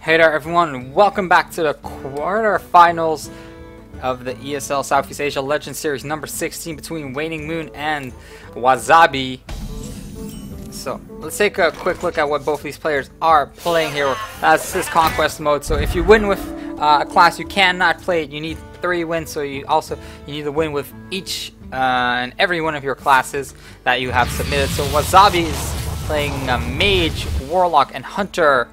Hey there everyone, welcome back to the quarterfinals of the ESL Southeast Asia Legends Series number 16 between WaningMoon and Zabiii. So let's take a quick look at what both these players are playing here. This is Conquest mode, so if you win with a class you cannot play it, you need 3 wins, so you need to win with each and every one of your classes that you have submitted. So Zabiii is playing Mage, Warlock, and Hunter.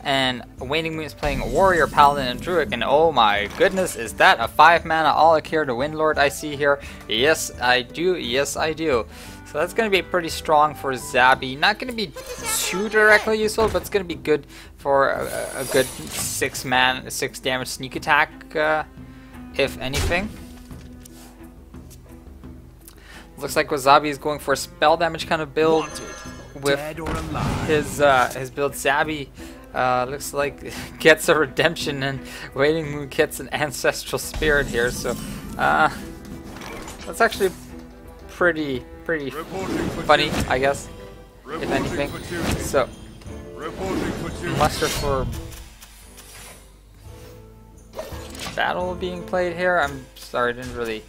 And WaningMoon is playing Warrior, Paladin, and Druid. And oh my goodness, is that a 5-mana All-Akir to Windlord I see here? Yes, I do. Yes, I do. So that's going to be pretty strong for Zabiii. Not going to be too directly useful, but it's going to be good for a good 6 damage sneak attack, if anything. Looks like Zabiii is going for a spell damage kind of build with his build. Zabiii looks like gets a redemption, and WaningMoon gets an ancestral spirit here. So that's actually pretty funny, I guess, if anything. So muster for battle being played here. I'm sorry, didn't really.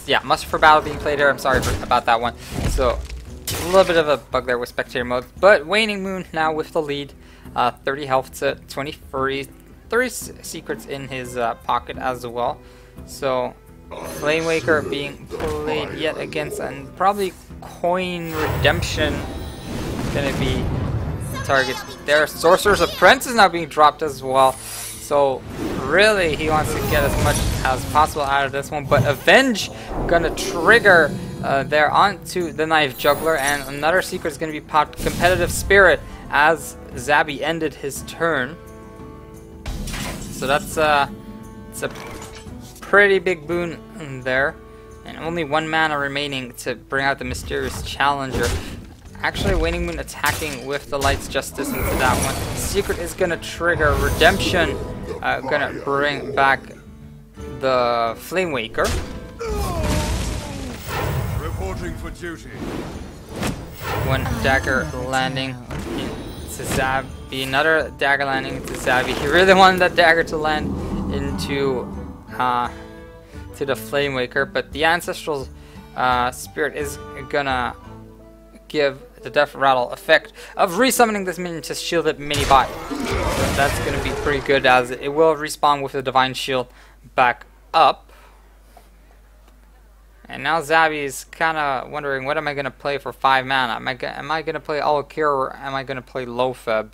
Yeah, muster for battle being played here. I'm sorry about that one. So a little bit of a bug there with spectator mode, but WaningMoon now with the lead. 30 health to 23, 30 secrets in his pocket as well. So Flamewaker being played yet against, and probably Coin Redemption gonna be target there. Sorcerer's Apprentice is now being dropped as well. So really he wants to get as much as possible out of this one, but Avenge gonna trigger there onto the Knife Juggler, and another secret is gonna be popped, Competitive Spirit, as Zabiii ended his turn. So that's it's a pretty big boon there, and only 1 mana remaining to bring out the Mysterious Challenger. Actually, WaningMoon attacking with the Light's Justice into that one. Secret is gonna trigger Redemption, gonna bring back the Flamewaker. Reporting for duty. 1 dagger landing to Zabiii, another dagger landing to Zabiii. He really wanted that dagger to land into to the Flamewaker, but the Ancestral Spirit is gonna give the Death Rattle effect of resummoning this minion to shielded mini bot. So that's gonna be pretty good, as it will respawn with the Divine Shield back up. And now Zabiii is kind of wondering, what am I going to play for 5 mana? Am I going to play All-Akir, or am I going to play Low-Feb?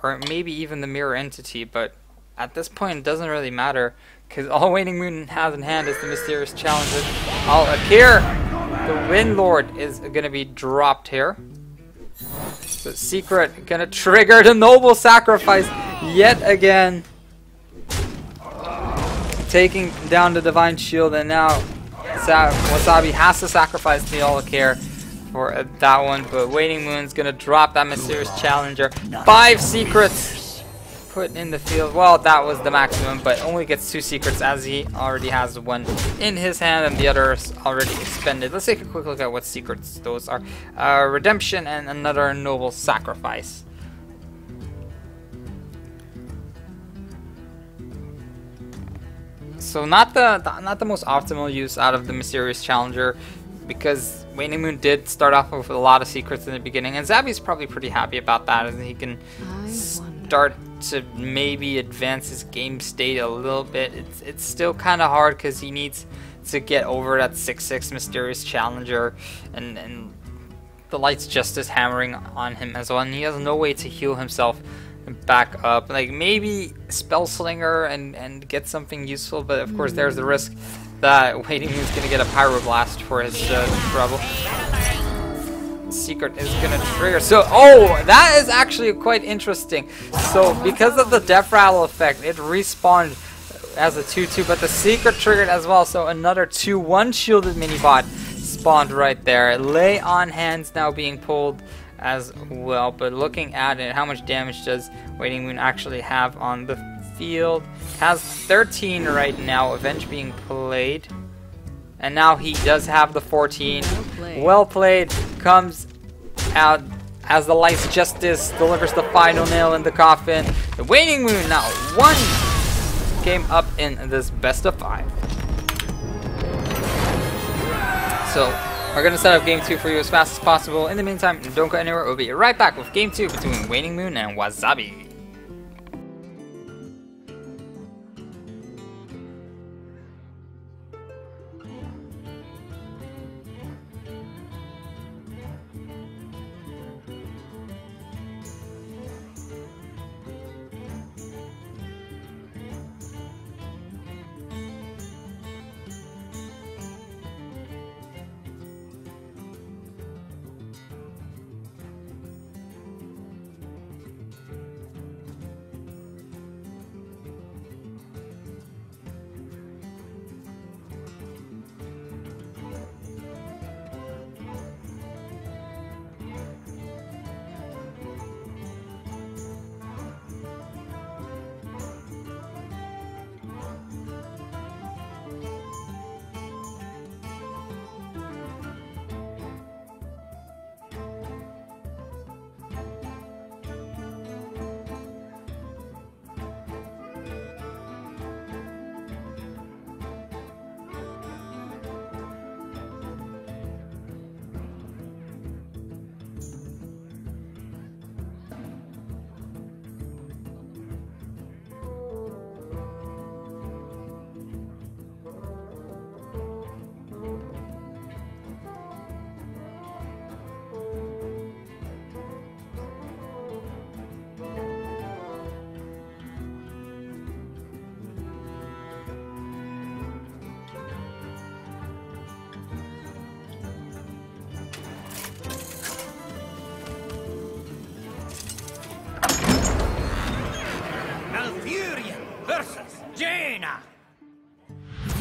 Or maybe even the Mirror Entity, but at this point it doesn't really matter, because all WaningMoon has in hand is the Mysterious Challenger. All-Akir! The Windlord is going to be dropped here. The Secret going to trigger the Noble Sacrifice yet again. Taking down the Divine Shield, and now Zabiii has to sacrifice the All-Akir for that one, but WaningMoon's gonna drop that Mysterious Challenger. 5 secrets put in the field. Well, that was the maximum, but only gets 2 secrets, as he already has 1 in his hand and the others already expended. Let's take a quick look at what secrets those are. Redemption and another Noble Sacrifice. So not the most optimal use out of the Mysterious Challenger, because WaningMoon did start off with a lot of secrets in the beginning, and Zabii's probably pretty happy about that, as he can start to maybe advance his game state a little bit. It's still kind of hard, because he needs to get over that 6/6 Mysterious Challenger, and the Light's Justice hammering on him as well, and he has no way to heal himself back up. Like maybe Spellslinger and get something useful, but of course there's the risk that WaningMoon's gonna get a Pyroblast for his trouble. Secret is gonna trigger. So that is actually quite interesting. So because of the Death Rattle effect, it respawned as a 2/2, but the Secret triggered as well, so another 2/1 shielded mini bot spawned right there. Lay on Hands now being pulled as well, but looking at it, how much damage does WaningMoon actually have on the field? Has 13 right now. Avenge being played, and now he does have the 14. Well played comes out as the Light's Justice delivers the final nail in the coffin. The Waning Moon now one game up in this best of 5. So we're going to set up game 2 for you as fast as possible. In the meantime, don't go anywhere. We'll be right back with game 2 between Waning Moon and Zabiii.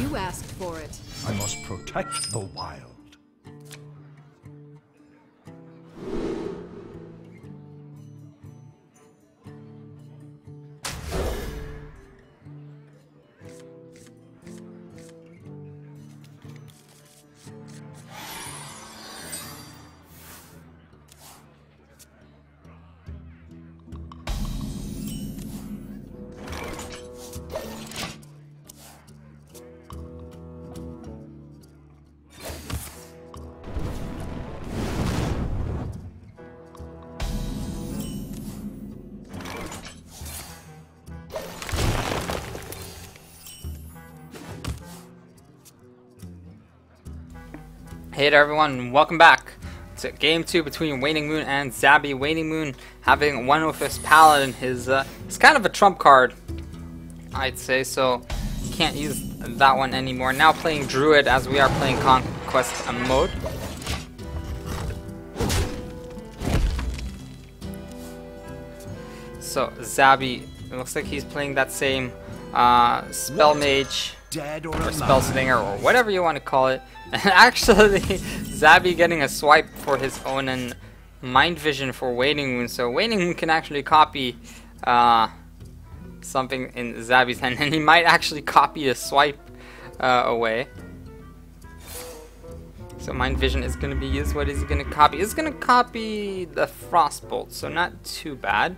You asked for it. I must protect the wild. Hey there everyone, and welcome back to game 2 between Waning Moon and Zabiii. Waning Moon having one with his paladin, it's kind of a trump card, I'd say, so can't use that one anymore. Now playing Druid as we are playing Conquest mode. So Zabiii, it looks like he's playing that same Spell Mage or Spell Slinger or whatever you want to call it. And actually, Zabiii getting a swipe for his own and Mind Vision for Waning Moon. So Waning Moon can actually copy something in Zabii's hand, and he might actually copy a swipe away. So Mind Vision is going to be used. What is he going to copy? He's going to copy the Frostbolt, so not too bad.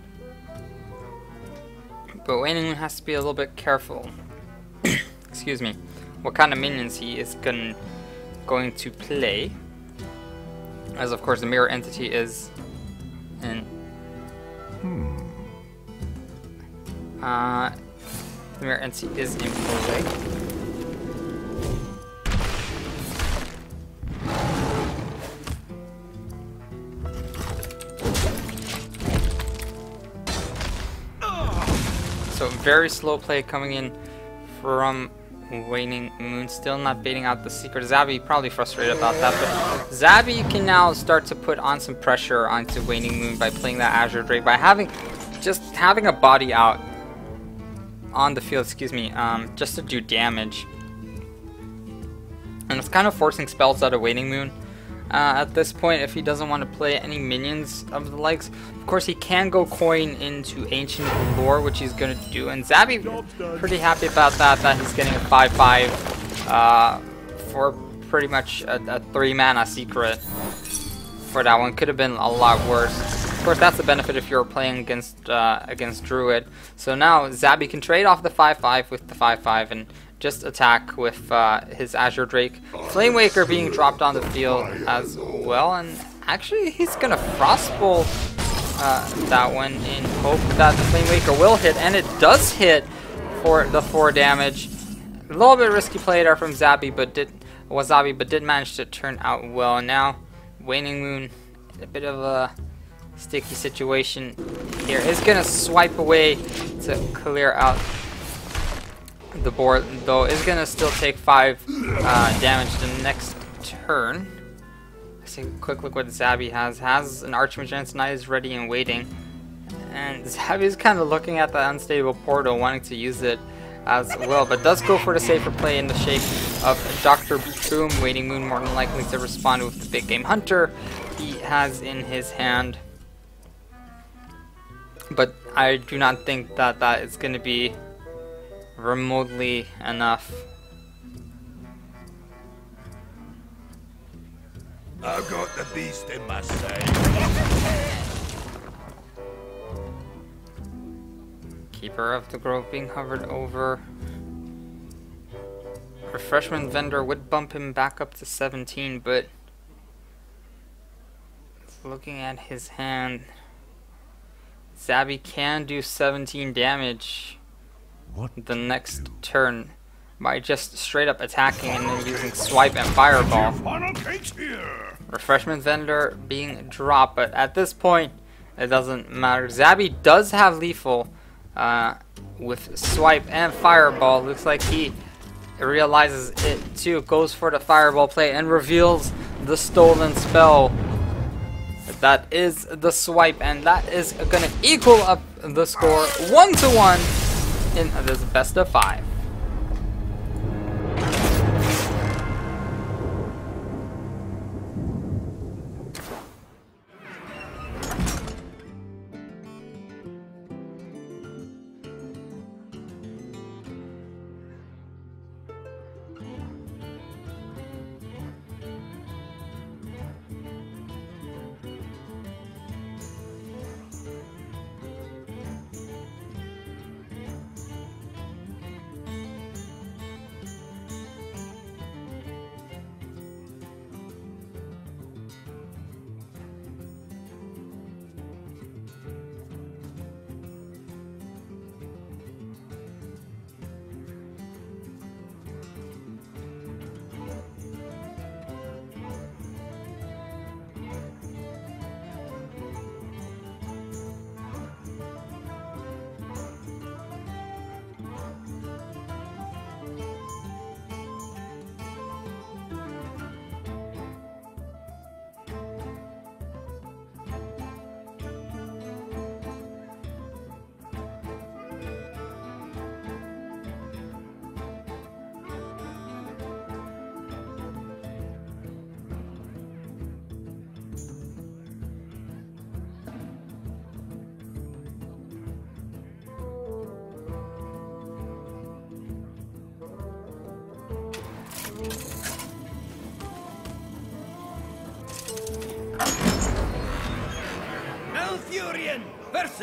But Waning Moon has to be a little bit careful. Excuse me. What kind of minions he is going to play, as of course the mirror entity is in the mirror entity is in play. So very slow play coming in from Waning Moon, still not baiting out the secret. Zabiii probably frustrated about that, but Zabiii can now start to put on some pressure onto Waning Moon by playing that Azure Drake, by having a body out on the field, just to do damage. And it's kind of forcing spells out of Waning Moon at this point if he doesn't want to play any minions of the likes. Of course, he can go coin into Ancient Lore, which he's going to do, and Zabiii pretty happy about that he's getting a 5/5 for pretty much a 3 mana secret for that one. Could have been a lot worse. Of course, that's a benefit if you're playing against Druid. So now Zabiii can trade off the 5/5 with the 5/5 and just attack with his Azure Drake. Flamewaker being dropped on the field as well, and actually he's gonna Frostbolt that one in hope that the Flamewaker will hit, and it does hit for the 4 damage. A little bit risky play there from Zabiii, but did manage to turn out well. Now WaningMoon, a bit of a sticky situation here, is gonna swipe away to clear out the board, though is gonna still take 5 damage the next turn. Let's take a quick look what Zabiii has an Archmageddon's Knight is ready and waiting, and Zabiii is kind of looking at the unstable portal, wanting to use it as well, but does go for the safer play in the shape of Dr. Boom. WaningMoon more than likely to respond with the big game hunter he has in his hand, but I do not think that that is going to be remotely enough. I've got the beast in my sight. Keeper of the Grove being hovered over. Refreshment Vendor would bump him back up to 17, but looking at his hand, Zabiii can do 17 damage the next turn by just straight up attacking and then using Swipe and Fireball. Refreshment Vendor being dropped, but at this point it doesn't matter. Zabiii does have lethal with Swipe and Fireball. Looks like he realizes it too, goes for the Fireball play and reveals the stolen spell. That is the Swipe, and that is gonna equal up the score 1-1 in this best of 5.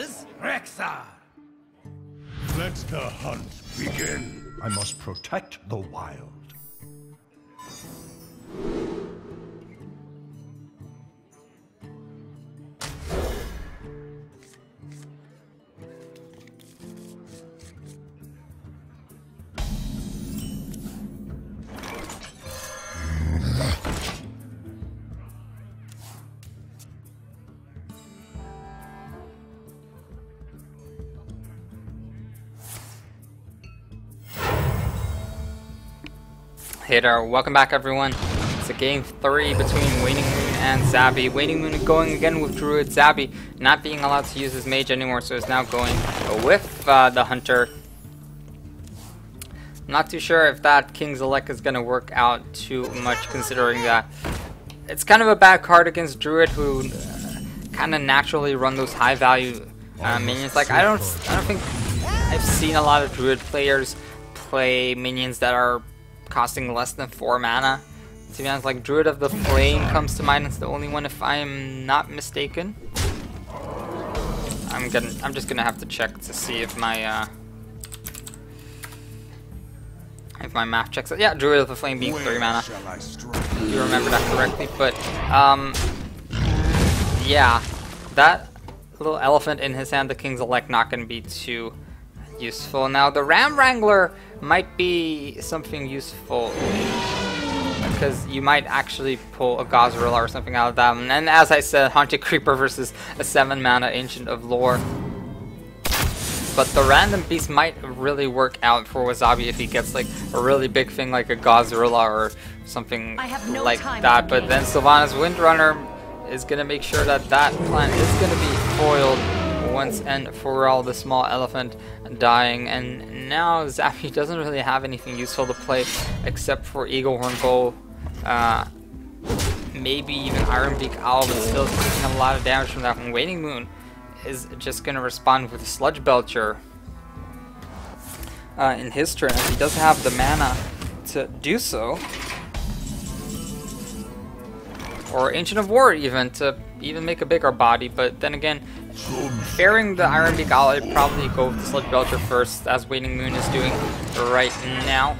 Versus Rexar. Let the hunt begin. I must protect the wild. Hey there, welcome back everyone. It's a game 3 between WaningMoon and Zabiii. WaningMoon going again with Druid. Zabiii not being allowed to use his mage anymore, so is now going with the hunter. Not too sure if that King's Elect is going to work out too much, considering that it's kind of a bad card against Druid, who kind of naturally run those high value minions. Like I don't think I've seen a lot of Druid players play minions that are costing less than 4 mana. To be honest, like Druid of the Flame comes to mind. It's the only one, if I am not mistaken. I'm just gonna have to check to see if my math checks it. Yeah, Druid of the Flame being 3 mana. You remember that correctly, but yeah, that little elephant in his hand, the King's Elect, not gonna be too useful. Now the Ram Wrangler might be something useful, because you might actually pull a Gazarilla or something out of that one. And as I said, Haunted Creeper versus a 7 mana Ancient of Lore. But the random beast might really work out for Zabiii if he gets like a really big thing like a Gazarilla or something like that. But then Sylvanas Windrunner is going to make sure that that plan is going to be foiled once and for all, the small elephant dying. And now Zabiii doesn't really have anything useful to play except for Eaglehorn Bow. Maybe even Ironbeak Owl, but still taking a lot of damage from that one. WaningMoon is just going to respond with Sludge Belcher in his turn, as he doesn't have the mana to do so. Or Ancient of War even, to even make a bigger body, but then again, fearing the Ironbeak Owl, I'd probably go with the Sludge Belcher first, as WaningMoon is doing right now.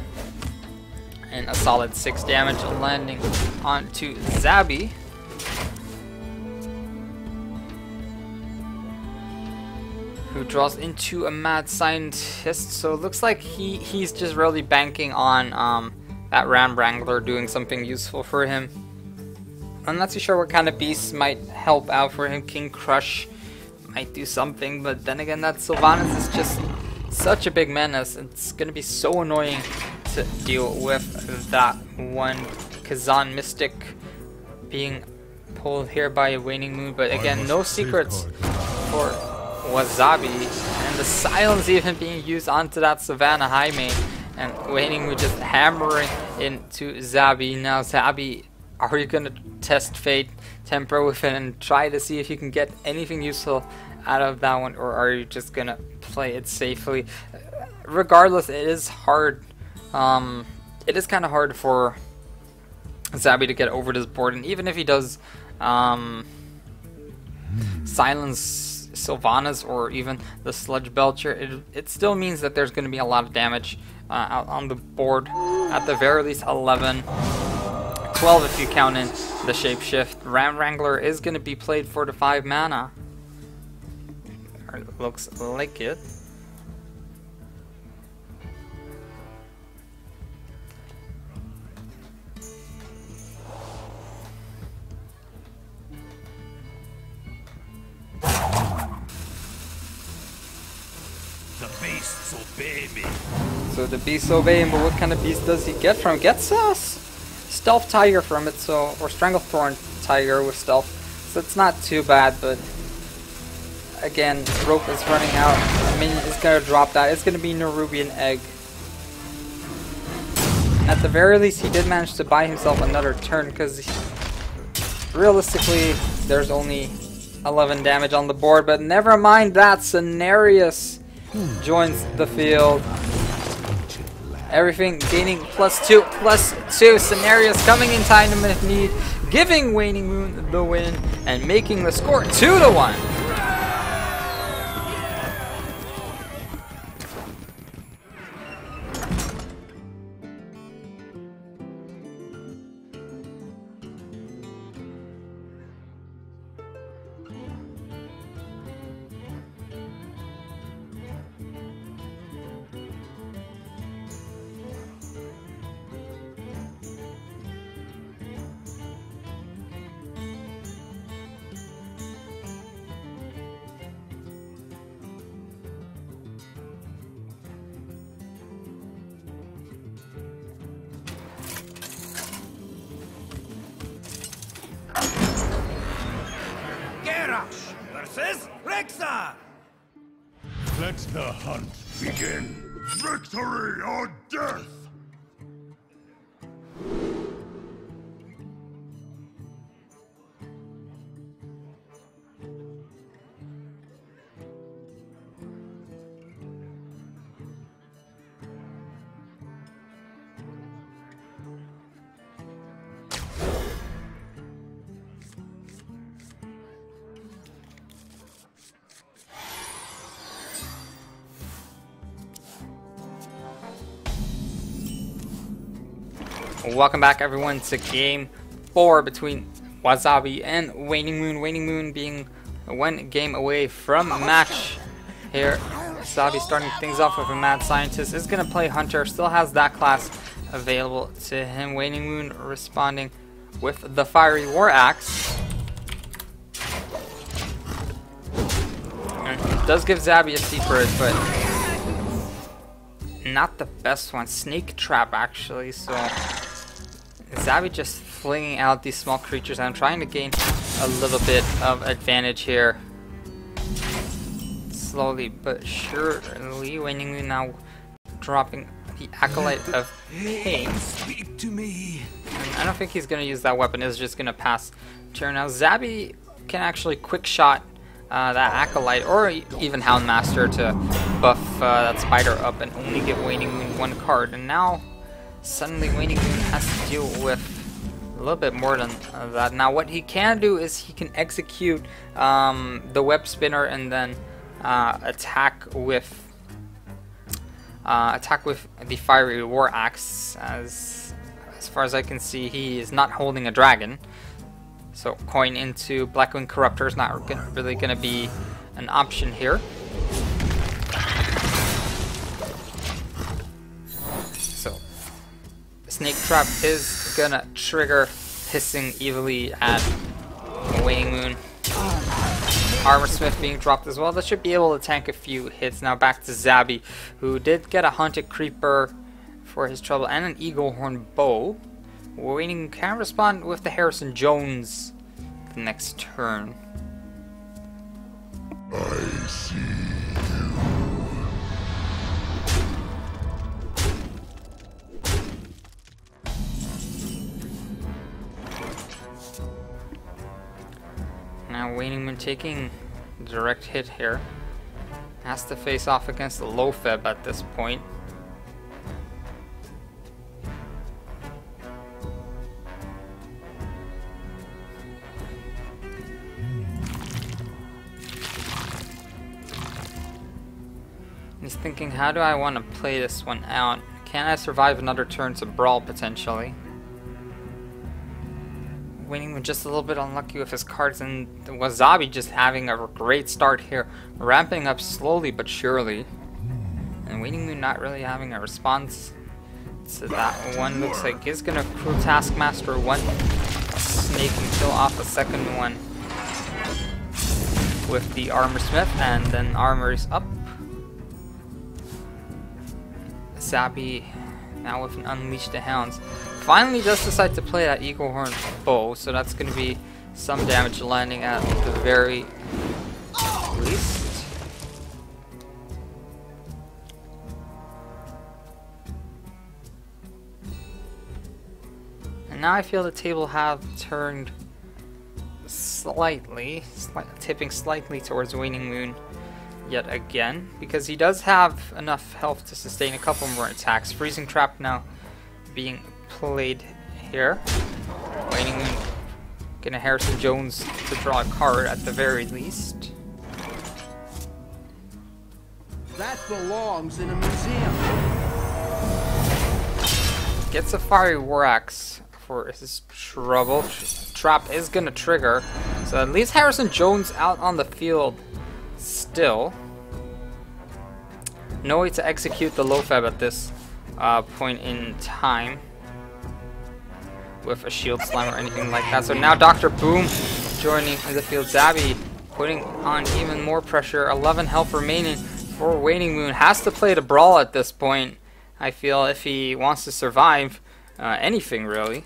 And a solid 6 damage landing onto Zabiii. Who draws into a Mad Scientist, so it looks like he's just really banking on that Ram Wrangler doing something useful for him. I'm not too sure what kind of beasts might help out for him. King Crush might do something, but then again, that Sylvanas is just such a big menace. It's gonna be so annoying to deal with that one. Kazan Mystic being pulled here by WaningMoon, but again, no secrets for Zabiii, and the silence even being used onto that Savannah Highmane, and WaningMoon just hammering into Zabiii. Now Zabiii, are you gonna test Fate Temper with it and try to see if you can get anything useful out of that one, or are you just gonna play it safely? Regardless, it is hard. It is kind of hard for Zabiii to get over this board, and even if he does silence Sylvanas or even the Sludge Belcher, it still means that there's going to be a lot of damage out on the board. At the very least 11, 12 if you count in the Shapeshift. Ram Wrangler is going to be played for the 5 mana. Or it looks like it. So the beasts obey him, but what kind of beast does he get from? Gets us Stealth Tiger from it, so, or Stranglethorn Tiger with Stealth, so it's not too bad. But again, rope is running out. A minion is gonna drop that. It's gonna be Nerubian Egg. At the very least, he did manage to buy himself another turn, because realistically, there's only 11 damage on the board. But never mind that, Cenarius joins the field. Everything gaining +2, +2. Cenarius coming in time of need, giving WaningMoon the win and making the score 2-1. Versus Rexxar! Let the hunt begin. Victory or death! Welcome back, everyone, to Game 4 between Zabiii and WaningMoon. WaningMoon being one game away from a match here. Zabiii starting things off with a mad scientist. Is going to play Hunter. Still has that class available to him. WaningMoon responding with the Fiery War Axe. And it does give Zabiii a secret, but not the best one. Snake Trap, actually. So Zabiii just flinging out these small creatures. I'm trying to gain a little bit of advantage here. Slowly but surely, WaningMoon now dropping the Acolyte of Pain. Speak to me. And I don't think he's going to use that weapon. It's just going to pass turn. Now Zabiii can actually quick shot that Acolyte or even Houndmaster to buff that spider up and only give WaningMoon one card. And now suddenly WaningMoon has to deal with a little bit more than that. Now what he can do is he can execute the web spinner and then attack with the Fiery War Axe. As far as I can see, he is not holding a dragon, so coin into Blackwing Corruptor is not really going to be an option here. So Snake Trap is gonna trigger, hissing evilly at WaningMoon. Armor Smith being dropped as well. That should be able to tank a few hits. Now back to Zabiii, who did get a Haunted Creeper for his trouble and an Eaglehorn Bow. WaningMoon can respond with the Harrison Jones the next turn. I see. Now WaningMoon taking direct hit here. Has to face off against the Lopheb at this point. He's thinking, how do I want to play this one out? Can I survive another turn to brawl potentially? WaningMoon just a little bit unlucky with his cards, and Zabiii just having a great start here, ramping up slowly but surely. And WaningMoon not really having a response to that one. Looks like he's gonna crew Taskmaster one snake and kill off the second one with the Armor Smith, and then armor is up. Zabiii now with an Unleash the Hounds. Finally does decide to play that Eaglehorn Bow, so that's going to be some damage landing at the very least. And now I feel the table have turned slightly, tipping slightly towards WaningMoon yet again, because he does have enough health to sustain a couple more attacks. Freezing Trap now being played here. WaningMoon gonna Harrison Jones to draw a card at the very least. That belongs in a museum. Gets a Fiery War Axe for his trouble. Trap is gonna trigger, so at least Harrison Jones out on the field still. No way to execute the Lopheb at this point in time with a Shield Slime or anything like that. So now Dr. Boom joining the field. Zabiii putting on even more pressure. 11 health remaining for WaningMoon. Has to play the brawl at this point, I feel, if he wants to survive anything really.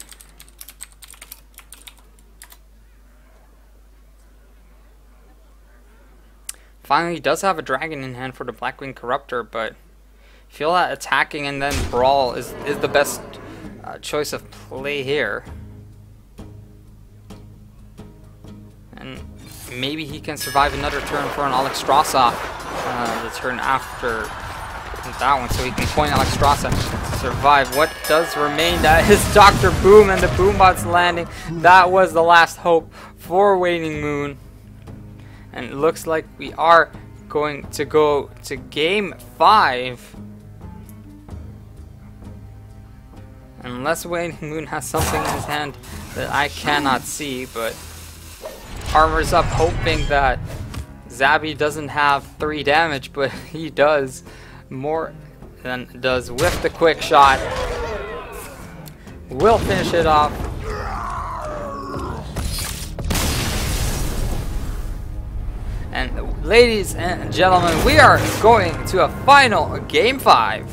Finally, he does have a dragon in hand for the Blackwing Corruptor, but I feel that attacking and then brawl is the best choice of play here. And maybe he can survive another turn for an Alexstrasza the turn after that one, so he can point Alexstrasza to survive. What does remain? That is Dr. Boom and the Boombot's landing. That was the last hope for WaningMoon. And it looks like we are going to go to Game 5. And Unless WaningMoon has something in his hand that I cannot see, but armor's up hoping that Zabiii doesn't have 3 damage, but he does more than does with the quick shot. Will finish it off. And ladies and gentlemen, we are going to a final game 5.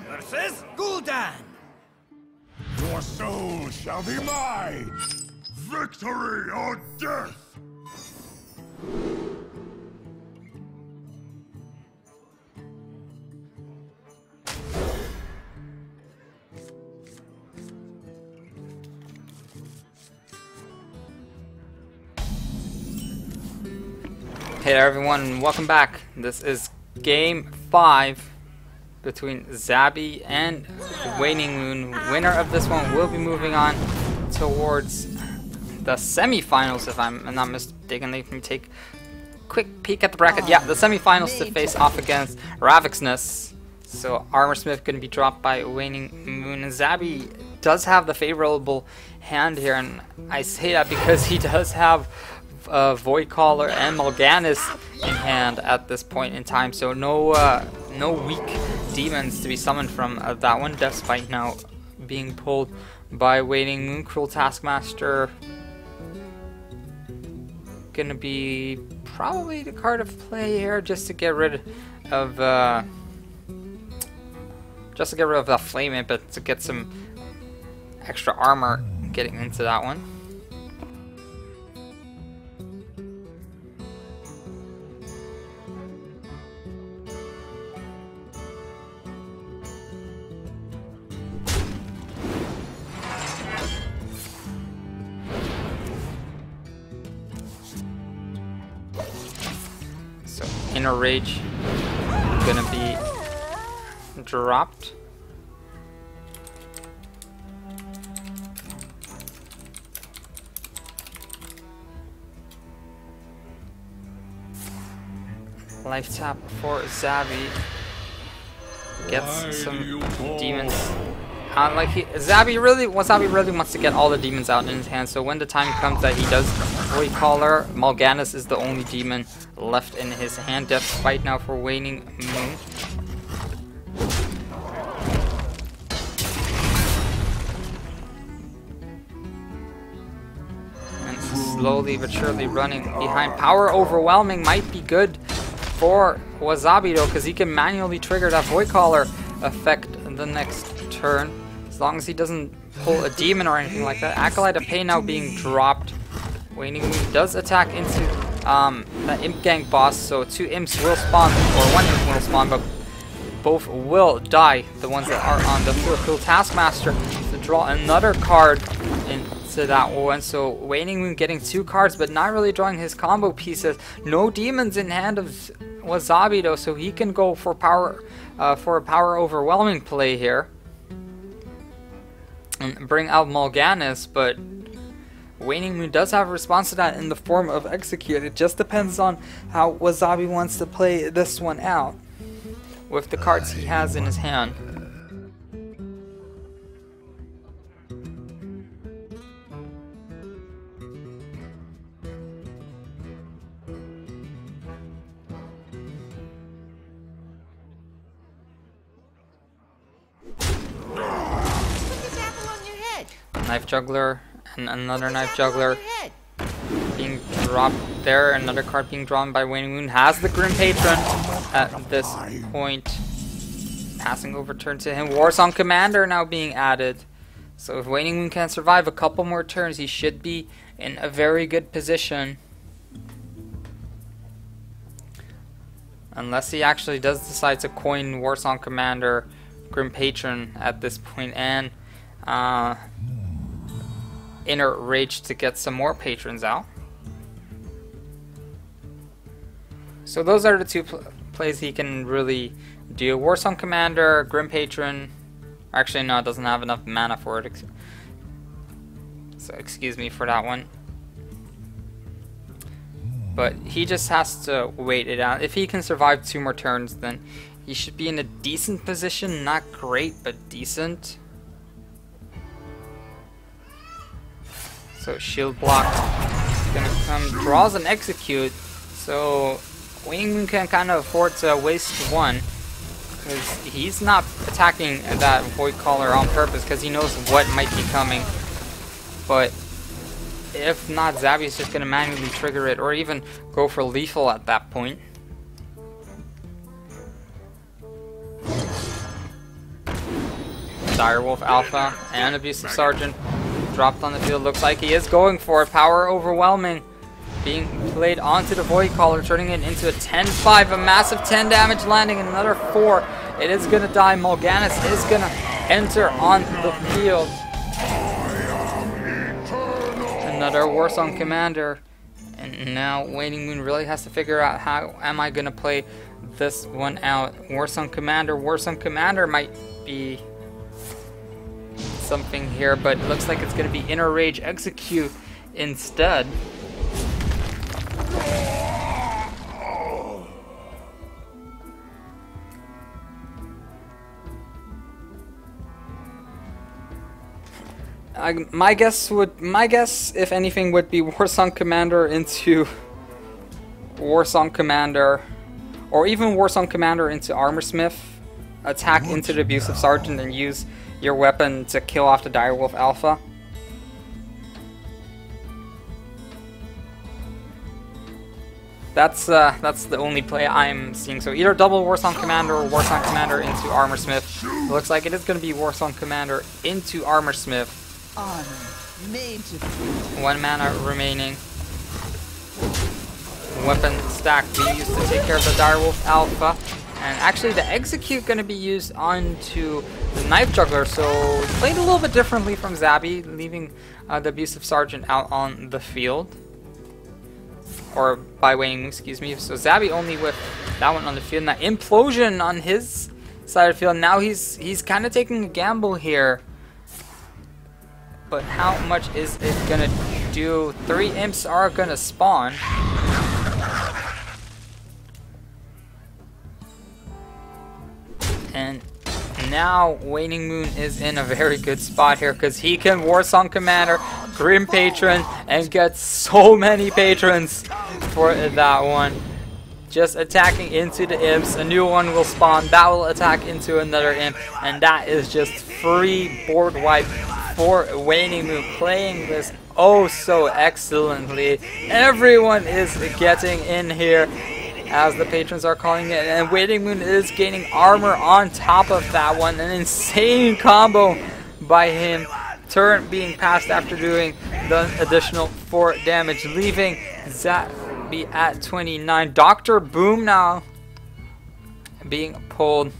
Versus Gul'dan. Your soul shall be mine! Victory or death! Hey there everyone, and welcome back. This is game 5 between Zabiii and WaningMoon. Winner of this one will be moving on towards the semifinals, if I'm not mistaken. Let me take a quick peek at the bracket. Yeah, the semifinals to face off against Ravixness. So Armorsmith going to be dropped by WaningMoon, and Zabiii does have the favorable hand here, and I say that because he does have Void Caller and Mal'Ganis in hand at this point in time, so no weak demons to be summoned from that one. Despite now being pulled by WaningMoon. Cruel Taskmaster gonna be probably the card of play here, just to get rid of the Flame Imp, but to get some extra armor getting into that one. Inner Rage gonna be dropped. Life tap for Zabiii. Gets some demons. Zabiii really wants to get all the demons out in his hand, so when the time comes that he does Void Caller, Mal'Ganis is the only demon left in his hand. Despite now for WaningMoon. And slowly but surely running behind. Power Overwhelming might be good for Zabiii though, because he can manually trigger that Void Caller effect the next turn, as long as he doesn't pull a demon or anything like that. Acolyte of Pain now being dropped. WaningMoon does attack into the Imp Gang boss, so 2 imps will spawn, or 1 imp will spawn, but both will die. The ones that are on the field. Cruel Taskmaster to draw another card into that one, so WaningMoon getting 2 cards, but not really drawing his combo pieces. No demons in hand of Zabiii though, so he can go for a power overwhelming play here and bring out Mal'Ganis, but WaningMoon does have a response to that in the form of Execute. It just depends on how Zabiii wants to play this one out with the cards he has in his hand. Knife Juggler and another Knife Juggler being dropped there. Another card being drawn by WaningMoon. Has the Grim Patron at this point. Passing over turn to him. Warsong Commander now being added. So if WaningMoon can survive a couple more turns, he should be in a very good position. Unless he actually does decide to coin Warsong Commander, Grim Patron at this point, and Inner Rage to get some more patrons out. So those are the 2 plays he can really do. Warsong Commander, Grim Patron, Actually, no, it doesn't have enough mana for it. So excuse me for that one. But he just has to wait it out. If he can survive 2 more turns, then he should be in a decent position. Not great, but decent. So shield block is gonna come, draws an execute. So WaningMoon can kind of afford to waste 1. Because he's not attacking that Void Caller on purpose because he knows what might be coming. But if not, Zabiii's just going to manually trigger it or even go for lethal at that point. Direwolf Alpha and Abusive Sergeant dropped on the field. Looks like he is going for it. Power overwhelming. Being played onto the Void Caller, turning it into a 10-5, a massive 10 damage landing, and another 4. It is going to die. Mulganus is going to enter on the field. Another Warsong Commander. And now WaningMoon really has to figure out how am I going to play this one out. Warsong Commander might be something here, but it looks like it's going to be Inner Rage Execute instead. My guess, if anything, would be Warsong Commander into Warsong Commander, or even Warsong Commander into Armorsmith. Attack into the Abusive Sergeant and use your weapon to kill off the Direwolf Alpha. That's the only play I'm seeing. So either double Warsong Commander or Warsong Commander into Armorsmith. It looks like it is going to be Warsong Commander into Armorsmith. 1 mana remaining. Weapon stack being used to take care of the Direwolf Alpha. And actually the Execute going to be used onto the Knife Juggler. So played a little bit differently from Zabiii, leaving the Abusive Sergeant out on the field. Or by WaningMoon, excuse me. So Zabiii only with that one on the field. Now Implosion on his side of the field. Now he's kind of taking a gamble here. But how much is it gonna do? 3 imps are gonna spawn. And now WaningMoon is in a very good spot here because he can Warsong Commander, Grim Patron, and get so many patrons for that one. Just attacking into the imps, a new one will spawn, that will attack into another imp, and that is just free board wipe for WaningMoon, playing this oh so excellently. Everyone is getting in here as the patrons are calling it, and WaningMoon is gaining armor on top of that one. An insane combo by him. Turn being passed after doing the additional 4 damage, leaving Zabiii at 29. Dr. Boom now being pulled.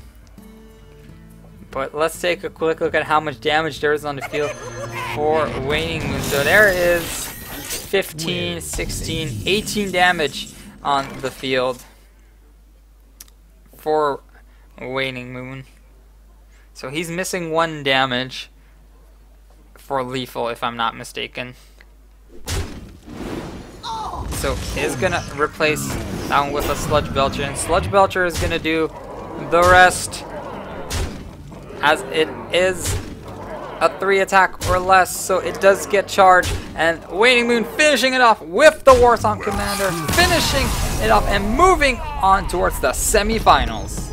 But let's take a quick look at how much damage there is on the field for WaningMoon. So there is 15, 16, 18 damage on the field for WaningMoon. So he's missing 1 damage for lethal, if I'm not mistaken. So he's gonna replace that one with a Sludge Belcher, and Sludge Belcher is gonna do the rest, as it is a 3 attack or less, so it does get charged. And WaningMoon finishing it off with the Warsong Commander, finishing it off and moving on towards the semifinals.